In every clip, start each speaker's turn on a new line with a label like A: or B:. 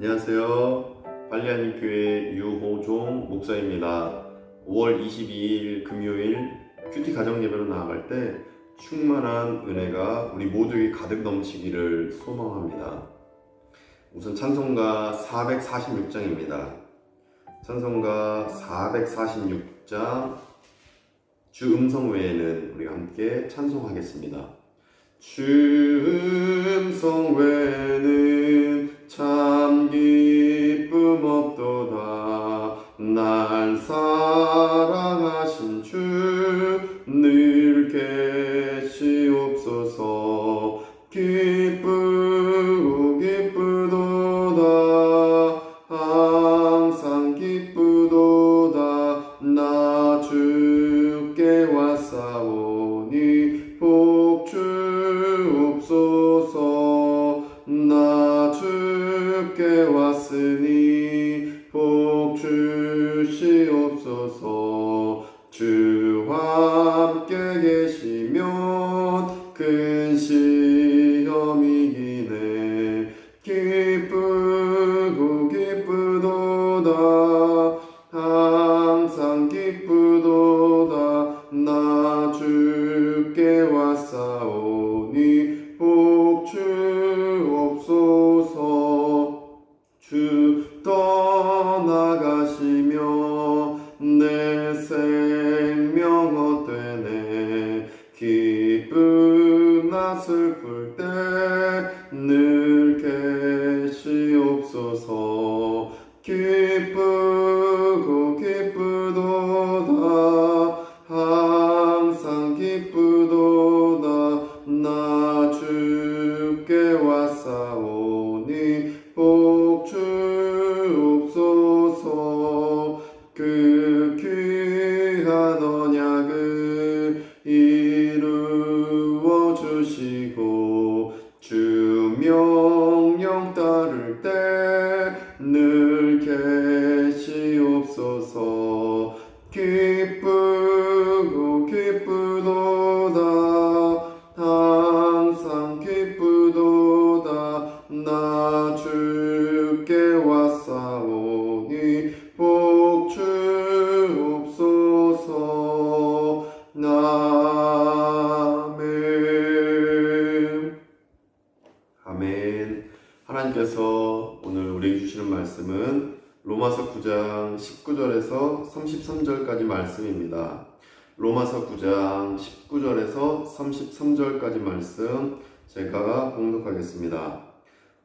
A: 안녕하세요. 빨리하는 교회 유호종 목사입니다. 5월 22일 금요일 큐티 가정 예배로 나아갈 때 충만한 은혜가 우리 모두에게 가득 넘치기를 소망합니다. 우선 찬송가 446장입니다. 찬송가 446장 주 음성 외에는 우리가 함께 찬송하겠습니다. 주 음성 외에는 참 기쁨 없도다. 날 사랑하신 주 늘 계시옵소서. 기쁘도다. 항상 기쁘도다. 나 주께 왔사오니 복 주옵소서. 나 주께 왔으니 복 주시옵소서. 주와 함께 계시면 큰 시험이 이기네. 기쁘도다. 항상 기쁘도다. 나 주께 왔사오니 복 주옵소서. 주 떠나가시며 내 생명 헛되네. 기쁘나 슬플 때 늘 계시옵소서. 기쁘도다. 항상 기쁘도다. 나 주께 왔사오니 복 주옵소서. 그 귀한 언약을 이루어 주시고 주 명령 따를 때 늘 계시옵소서. 기쁘도다. 항상 기쁘도다. 나 주께 왔사오니 복 주옵소서. 아멘. 하나님께서 오늘 우리에게 주시는 말씀은 로마서 9장 19절에서 33절까지 말씀입니다. 로마서 9장 19절에서 33절까지 말씀 제가 봉독하겠습니다.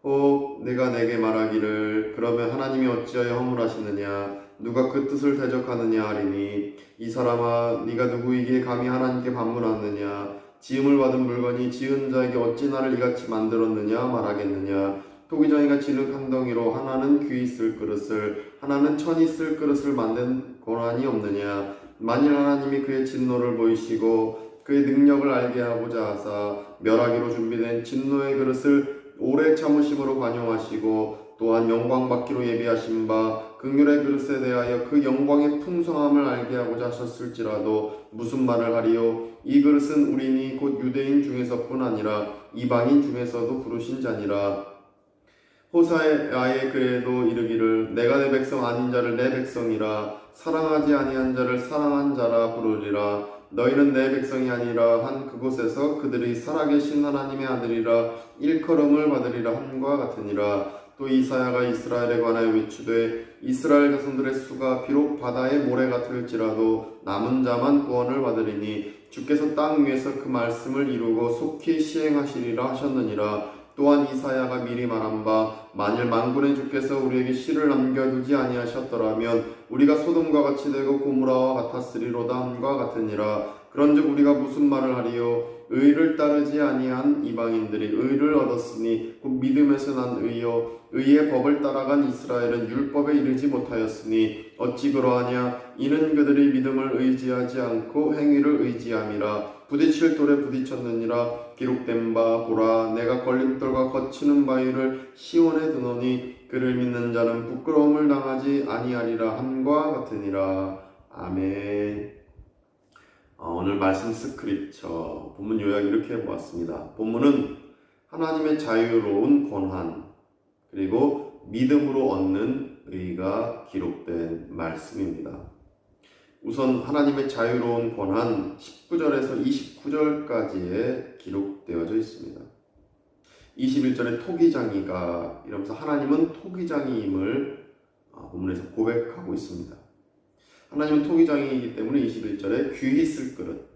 A: 혹 내가 내게 말하기를 그러면 하나님이 어찌하여 허물하시느냐 누가 그 뜻을 대적하느냐 하리니 이 사람아 네가 누구이기에 감히 하나님께 반문하느냐 지음을 받은 물건이 지은 자에게 어찌 나를 이같이 만들었느냐 말하겠느냐 토기장이가 진흙 한 덩이로 하나는 귀 있을 그릇을 하나는 천이 쓸 그릇을 만든 고난이 없느냐 만일 하나님이 그의 진노를 보이시고 그의 능력을 알게 하고자 하사 멸하기로 준비된 진노의 그릇을 오래 참으심으로 관용하시고 또한 영광 받기로 예비하신 바 긍휼의 그릇에 대하여 그 영광의 풍성함을 알게 하고자 하셨을지라도 무슨 말을 하리요 이 그릇은 우리니 곧 유대인 중에서뿐 아니라 이방인 중에서도 부르신 자니라. 호사야의 글에도 이르기를 내가 내 백성 아닌 자를 내 백성이라 사랑하지 아니한 자를 사랑한 자라 부르리라. 너희는 내 백성이 아니라 한 그곳에서 그들이 살아계신 하나님의 아들이라 일컬음을 받으리라 함과 같으니라. 또 이사야가 이스라엘에 관하여 외치되 이스라엘 자손들의 수가 비록 바다의 모래 같을지라도 남은 자만 구원을 받으리니 주께서 땅 위에서 그 말씀을 이루고 속히 시행하시리라 하셨느니라. 또한 이사야가 미리 말한 바 만일 만군의 주께서 우리에게 씨를 남겨두지 아니하셨더라면 우리가 소돔과 같이 되고 고무라와 같았으리로다 함과 같으니라. 그런즉 우리가 무슨 말을 하리요 의를 따르지 아니한 이방인들이 의를 얻었으니 곧 믿음에서 난 의요 의의 법을 따라간 이스라엘은 율법에 이르지 못하였으니 어찌 그러하냐 이는 그들이 믿음을 의지하지 않고 행위를 의지함이라. 부딪힐 돌에 부딪혔느니라. 기록된 바 보라 내가 걸림돌과 거치는 바위를 시온에 두노니 그를 믿는 자는 부끄러움을 당하지 아니하리라 함과 같으니라. 아멘. 오늘 말씀 스크립처 본문 요약 이렇게 해보았습니다. 본문은 하나님의 자유로운 권한 그리고 믿음으로 얻는 의가 기록된 말씀입니다. 우선 하나님의 자유로운 권한 19절에서 29절까지에 기록되어져 있습니다. 21절에 토기장이가 이러면서 하나님은 토기장이임을 본문에서 고백하고 있습니다. 하나님은 토기장이기 때문에 21절에 귀히 쓸 그릇,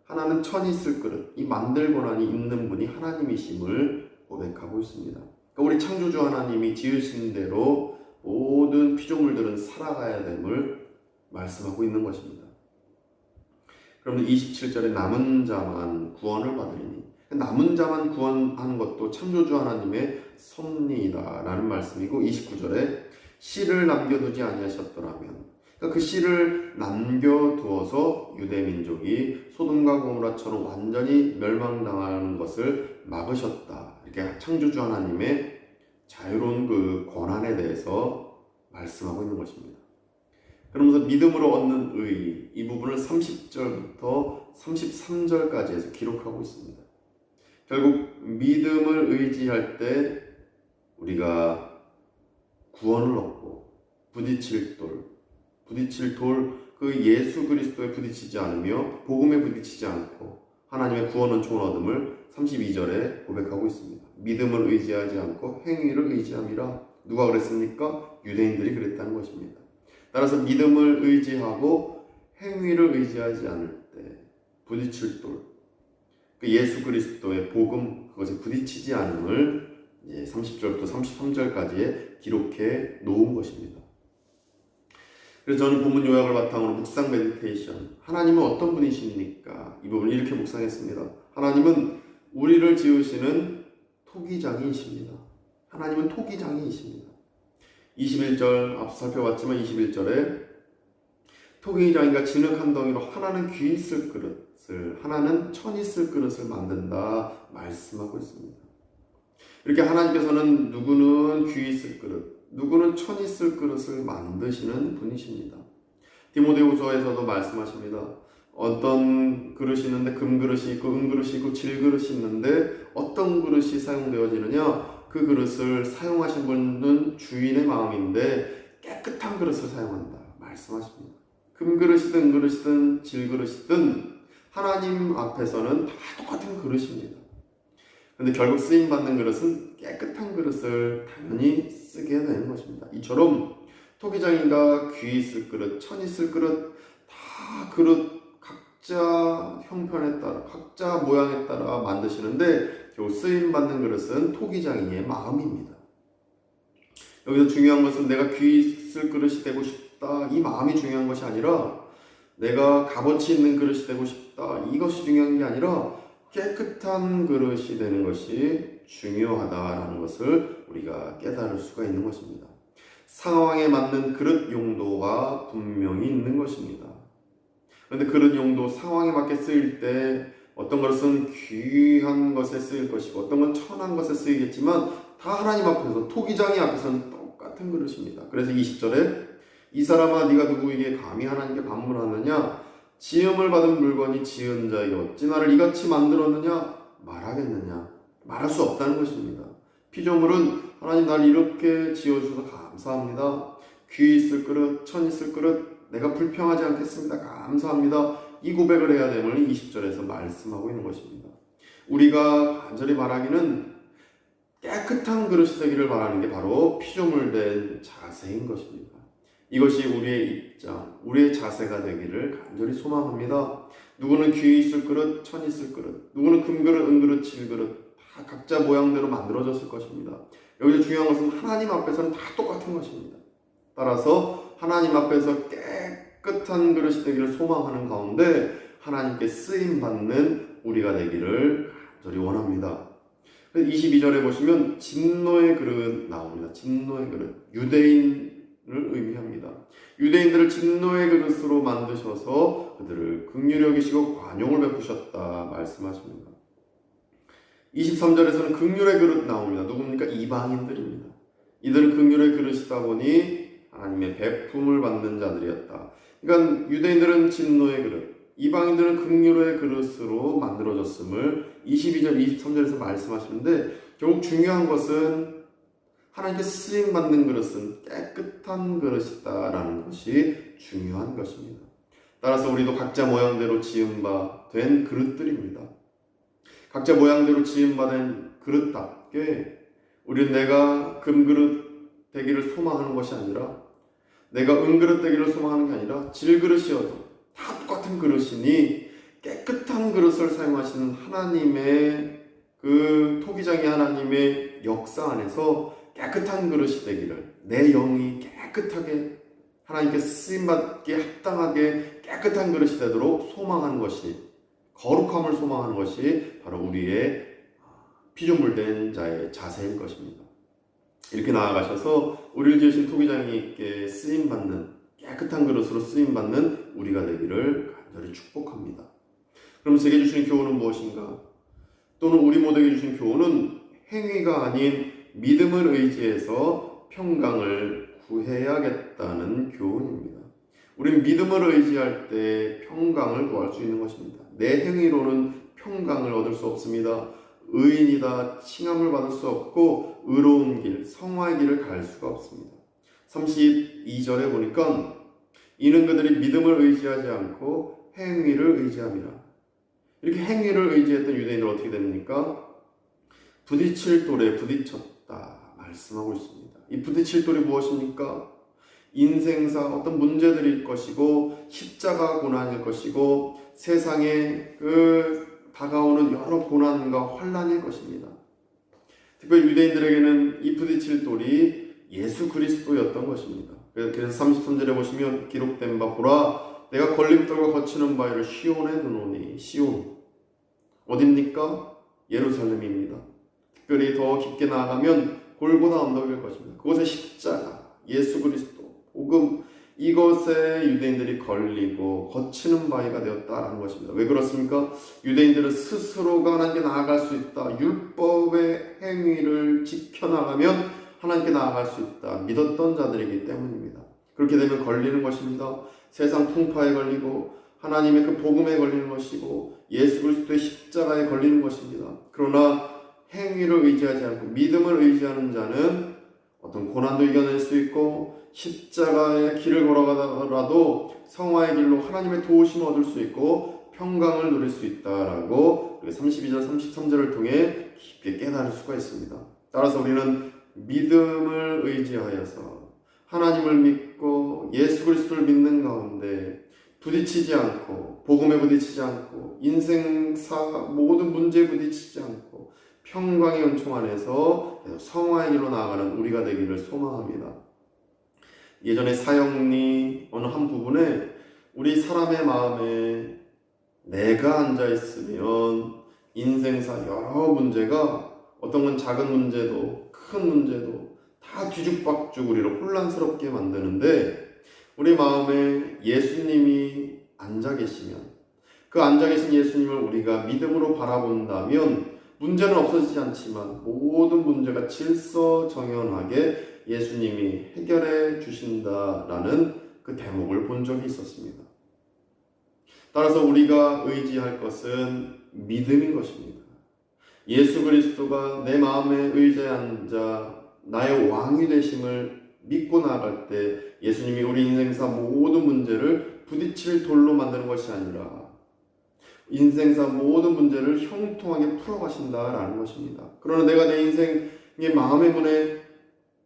A: 하나는 천히 쓸 그릇, 이 만들 권한이 있는 분이 하나님이심을 고백하고 있습니다. 그러니까 우리 창조주 하나님이 지으신 대로 모든 피조물들은 살아가야 됨을 말씀하고 있는 것입니다. 그러면 27절에 남은 자만 구원을 받으리니, 남은 자만 구원하는 것도 창조주 하나님의 섭리이다라는 말씀이고, 29절에 씨를 남겨두지 아니하셨더라면, 그러니까 그 씨를 남겨두어서 유대민족이 소돔과 고모라처럼 완전히 멸망당하는 것을 막으셨다. 이렇게 창조주 하나님의 자유로운 그 권한에 대해서 말씀하고 있는 것입니다. 그러면서 믿음으로 얻는 의, 이 부분을 30절부터 33절까지 해서 기록하고 있습니다. 결국 믿음을 의지할 때 우리가 구원을 얻고 부딪힐 돌, 그 예수 그리스도에 부딪히지 않으며 복음에 부딪히지 않고 하나님의 구원 은총을 얻음을 32절에 고백하고 있습니다. 믿음을 의지하지 않고 행위를 의지함이라. 누가 그랬습니까? 유대인들이 그랬다는 것입니다. 따라서 믿음을 의지하고 행위를 의지하지 않을 때 부딪힐 돌, 그 예수 그리스도의 복음, 그것에 부딪히지 않음을 30절부터 33절까지에 기록해 놓은 것입니다. 그래서 저는 본문 요약을 바탕으로 묵상 메디테이션, 하나님은 어떤 분이십니까? 이 부분을 이렇게 묵상했습니다. 하나님은 우리를 지으시는 토기장이십니다. 하나님은 토기장이십니다. 21절 앞서 살펴봤지만 21절에 토기장이가 진흙한 덩이로 하나는 귀 있을 그릇을, 하나는 천 있을 그릇을 만든다 말씀하고 있습니다. 이렇게 하나님께서는 누구는 귀 있을 그릇, 누구는 천 있을 그릇을 만드시는 분이십니다. 디모데후서에서도 말씀하십니다. 어떤 그릇이 있는데 금그릇이 있고 은그릇이 있고 질그릇이 있는데 어떤 그릇이 사용되어지느냐? 그 그릇을 사용하신 분은 주인의 마음인데 깨끗한 그릇을 사용한다 말씀하십니다. 금그릇이든 은그릇이든 질그릇이든 하나님 앞에서는 다 똑같은 그릇입니다. 그런데 결국 쓰임받는 그릇은 깨끗한 그릇을 당연히 쓰게 되는 것입니다. 이처럼 토기장이가 귀 있을 그릇, 천 있을 그릇, 다 그릇 각자 형편에 따라, 각자 모양에 따라 만드시는데 결국 쓰임받는 그릇은 토기장이의 마음입니다. 여기서 중요한 것은 내가 귀 있을 그릇이 되고 싶다, 이 마음이 중요한 것이 아니라 내가 값어치 있는 그릇이 되고 싶다, 이것이 중요한 게 아니라 깨끗한 그릇이 되는 것이 중요하다라는 것을 우리가 깨달을 수가 있는 것입니다. 상황에 맞는 그릇 용도가 분명히 있는 것입니다. 그런데 그릇 용도, 상황에 맞게 쓰일 때 어떤 것은 귀한 것에 쓰일 것이고 어떤 건 천한 것에 쓰이겠지만 다 하나님 앞에서, 토기장이 앞에서는 똑같은 그릇입니다. 그래서 20절에 이 사람아 네가 누구에게 감히 하나님께 반문하느냐? 지음을 받은 물건이 지은 자에게 어찌 나를 이같이 만들었느냐? 말하겠느냐? 말할 수 없다는 것입니다. 피조물은 하나님 나를 이렇게 지어주셔서 감사합니다. 귀 있을 그릇, 천 있을 그릇, 내가 불평하지 않겠습니다. 감사합니다. 이 고백을 해야 됨을 20절에서 말씀하고 있는 것입니다. 우리가 간절히 바라기는 깨끗한 그릇이 되기를 바라는 게 바로 피조물된 자세인 것입니다. 이것이 우리의 입장, 우리의 자세가 되기를 간절히 소망합니다. 누구는 귀 있을 그릇, 천 있을 그릇, 누구는 금그릇, 은그릇, 질그릇, 다 각자 모양대로 만들어졌을 것입니다. 여기서 중요한 것은 하나님 앞에서는 다 똑같은 것입니다. 따라서 하나님 앞에서 깨끗한 그릇이 되기를 소망하는 가운데 하나님께 쓰임받는 우리가 되기를 간절히 원합니다. 22절에 보시면 진노의 그릇 나옵니다. 진노의 그릇, 유대인을 의미합니다. 유대인들을 진노의 그릇으로 만드셔서 그들을 긍휼히 여기시고 관용을 베푸셨다 말씀하십니다. 23절에서는 긍휼의 그릇 나옵니다. 누굽니까? 이방인들입니다. 이들은 긍휼의 그릇이다 보니 하나님의 베품을 받는 자들이었다. 그러니까 유대인들은 진노의 그릇, 이방인들은 긍휼의 그릇으로 만들어졌음을 22절, 23절에서 말씀하시는데 결국 중요한 것은 하나님께 쓰임받는 그릇은 깨끗한 그릇이다라는 것이 중요한 것입니다. 따라서 우리도 각자 모양대로 지음바 된 그릇들입니다. 각자 모양대로 지음받은 그릇답게 우리는 내가 금그릇 되기를 소망하는 것이 아니라, 내가 은그릇 되기를 소망하는 게 아니라 질그릇이어도 다 똑같은 그릇이니 깨끗한 그릇을 사용하시는 하나님의 그 토기장의 하나님의 역사 안에서 깨끗한 그릇이 되기를, 내 영이 깨끗하게 하나님께 쓰임받기에 합당하게 깨끗한 그릇이 되도록 소망하는 것이, 거룩함을 소망하는 것이 바로 우리의 피조물된 자의 자세인 것입니다. 이렇게 나아가셔서 우리를 지으신 토기장님께 쓰임받는, 깨끗한 그릇으로 쓰임받는 우리가 되기를 간절히 축복합니다. 그럼 제게 주신 교훈은 무엇인가? 또는 우리 모두에게 주신 교훈은 행위가 아닌 믿음을 의지해서 평강을 구해야겠다는 교훈입니다. 우리는 믿음을 의지할 때 평강을 구할 수 있는 것입니다. 내 행위로는 평강을 얻을 수 없습니다. 의인이다 칭함을 받을 수 없고 의로운 길, 성화의 길을 갈 수가 없습니다. 32절에 보니까 이는 그들이 믿음을 의지하지 않고 행위를 의지함이라. 이렇게 행위를 의지했던 유대인들 어떻게 됩니까? 부딪힐 돌에 부딪혔다 말씀하고 있습니다. 이 부딪힐 돌이 무엇입니까? 인생사 어떤 문제들일 것이고 십자가 고난일 것이고 세상에 다가오는 여러 고난과 환난일 것입니다. 특별히 유대인들에게는 이 부딪힐 돌이 예수 그리스도였던 것입니다. 그래서 33절에 보시면 기록된 바 보라 내가 걸림돌과 거치는 바위를 시온에 두노니. 시온 어딥니까? 예루살렘입니다. 특별히 더 깊게 나아가면 골고다 언덕일 것입니다. 그곳에 십자가, 예수 그리스도, 복음, 이것에 유대인들이 걸리고 거치는 바위가 되었다라는 것입니다. 왜 그렇습니까? 유대인들은 스스로가 하나님께 나아갈 수 있다, 율법의 행위를 지켜나가면 하나님께 나아갈 수 있다 믿었던 자들이기 때문입니다. 그렇게 되면 걸리는 것입니다. 세상 풍파에 걸리고 하나님의 그 복음에 걸리는 것이고 예수 그리스도의 십자가에 걸리는 것입니다. 그러나 행위를 의지하지 않고 믿음을 의지하는 자는 어떤 고난도 이겨낼 수 있고 십자가의 길을 걸어가더라도 성화의 길로 하나님의 도우심을 얻을 수 있고 평강을 누릴 수 있다라고 32절 33절을 통해 깊게 깨달을 수가 있습니다. 따라서 우리는 믿음을 의지하여서 하나님을 믿고 예수 그리스도를 믿는 가운데 부딪히지 않고 복음에 부딪히지 않고 인생사 모든 문제에 부딪히지 않고 평강의 은총 안에서 성화의 길로 나아가는 우리가 되기를 소망합니다. 예전에 사형리 어느 한 부분에 우리 사람의 마음에 내가 앉아있으면 인생사 여러 문제가 어떤 건 작은 문제도 큰 문제도 다 뒤죽박죽 우리를 혼란스럽게 만드는데 우리 마음에 예수님이 앉아 계시면 그 앉아 계신 예수님을 우리가 믿음으로 바라본다면 문제는 없어지지 않지만 모든 문제가 질서정연하게 예수님이 해결해 주신다라는 그 대목을 본 적이 있었습니다. 따라서 우리가 의지할 것은 믿음인 것입니다. 예수 그리스도가 내 마음에 의지에 앉아 나의 왕이 되심을 믿고 나아갈 때 예수님이 우리 인생사 모든 문제를 부딪힐 돌로 만드는 것이 아니라 인생사 모든 문제를 형통하게 풀어가신다라는 것입니다. 그러나 내가 내 인생의 마음의 문에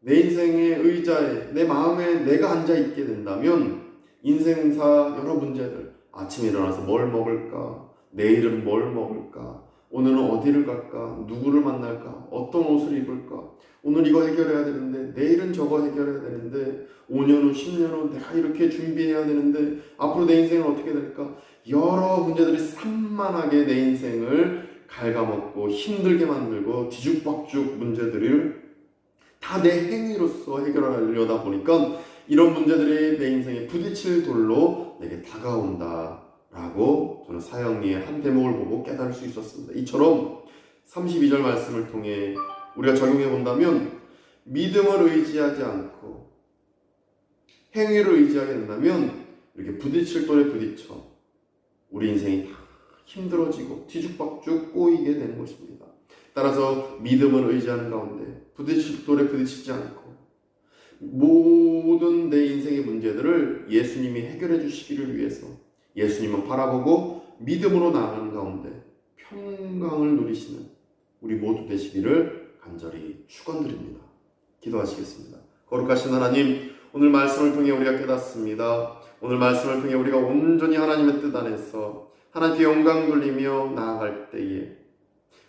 A: 내 인생의 의자에 내 마음에 내가 앉아있게 된다면 인생사 여러 문제들 아침에 일어나서 뭘 먹을까? 내일은 뭘 먹을까? 오늘은 어디를 갈까? 누구를 만날까? 어떤 옷을 입을까? 오늘 이거 해결해야 되는데 내일은 저거 해결해야 되는데 5년 후 10년 후 내가 이렇게 준비해야 되는데 앞으로 내 인생은 어떻게 될까? 여러 문제들이 산만하게 내 인생을 갉아먹고 힘들게 만들고 뒤죽박죽 문제들을 다 내 행위로서 해결하려다 보니까 이런 문제들이 내 인생에 부딪힐 돌로 내게 다가온다 라고 저는 사형리의 한 대목을 보고 깨달을 수 있었습니다. 이처럼 32절 말씀을 통해 우리가 적용해 본다면 믿음을 의지하지 않고 행위를 의지하게 된다면 이렇게 부딪힐 돌에 부딪혀 우리 인생이 다 힘들어지고 뒤죽박죽 꼬이게 되는 것입니다. 따라서 믿음을 의지하는 가운데 부딪힐 돌에 부딪히지 않고 모든 내 인생의 문제들을 예수님이 해결해 주시기를 위해서 예수님을 바라보고 믿음으로 나아가는 가운데 평강을 누리시는 우리 모두 되시기를 간절히 축원드립니다. 기도하시겠습니다. 거룩하신 하나님, 오늘 말씀을 통해 우리가 깨닫습니다. 오늘 말씀을 통해 우리가 온전히 하나님의 뜻 안에서 하나님께 영광 돌리며 나아갈 때에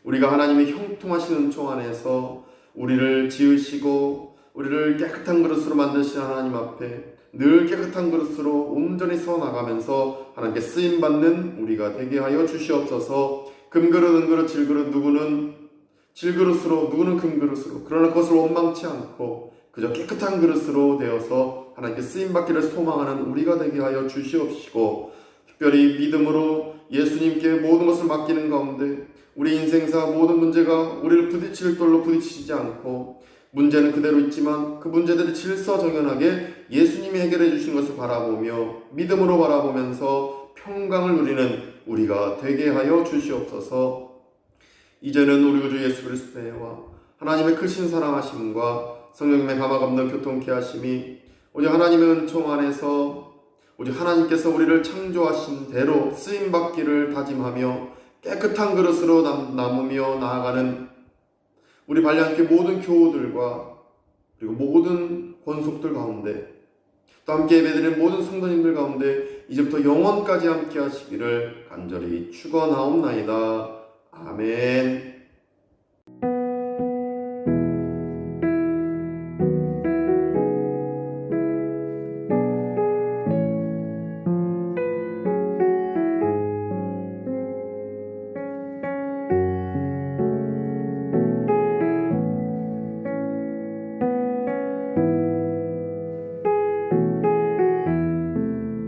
A: 우리가 하나님의 형통하신 은총 안에서 우리를 지으시고 우리를 깨끗한 그릇으로 만드신 하나님 앞에 늘 깨끗한 그릇으로 온전히 서 나가면서 하나님께 쓰임받는 우리가 되게 하여 주시옵소서. 금그릇, 은그릇, 질그릇, 누구는 질그릇으로 누구는 금그릇으로, 그러나 그것을 원망치 않고 그저 깨끗한 그릇으로 되어서 하나님께 쓰임받기를 소망하는 우리가 되게 하여 주시옵시고, 특별히 믿음으로 예수님께 모든 것을 맡기는 가운데 우리 인생사 모든 문제가 우리를 부딪힐 돌로 부딪히지 않고 문제는 그대로 있지만 그 문제들이 질서정연하게 예수님이 해결해 주신 것을 바라보며 믿음으로 바라보면서 평강을 누리는 우리가 되게 하여 주시옵소서. 이제는 우리 구주 예수 그리스도의 은혜와 하나님의 크신 사랑하심과 성령님의 감화 감동 교통케 하심이 오직 하나님의 은총 안에서 오직 하나님께서 우리를 창조하신 대로 쓰임받기를 다짐하며 깨끗한 그릇으로 남으며 나아가는 우리 발리함께 모든 교우들과 그리고 모든 권속들 가운데 또 함께 예배드리는 모든 성도님들 가운데 이제부터 영원까지 함께 하시기를 간절히 축원하옵나이다. 아멘.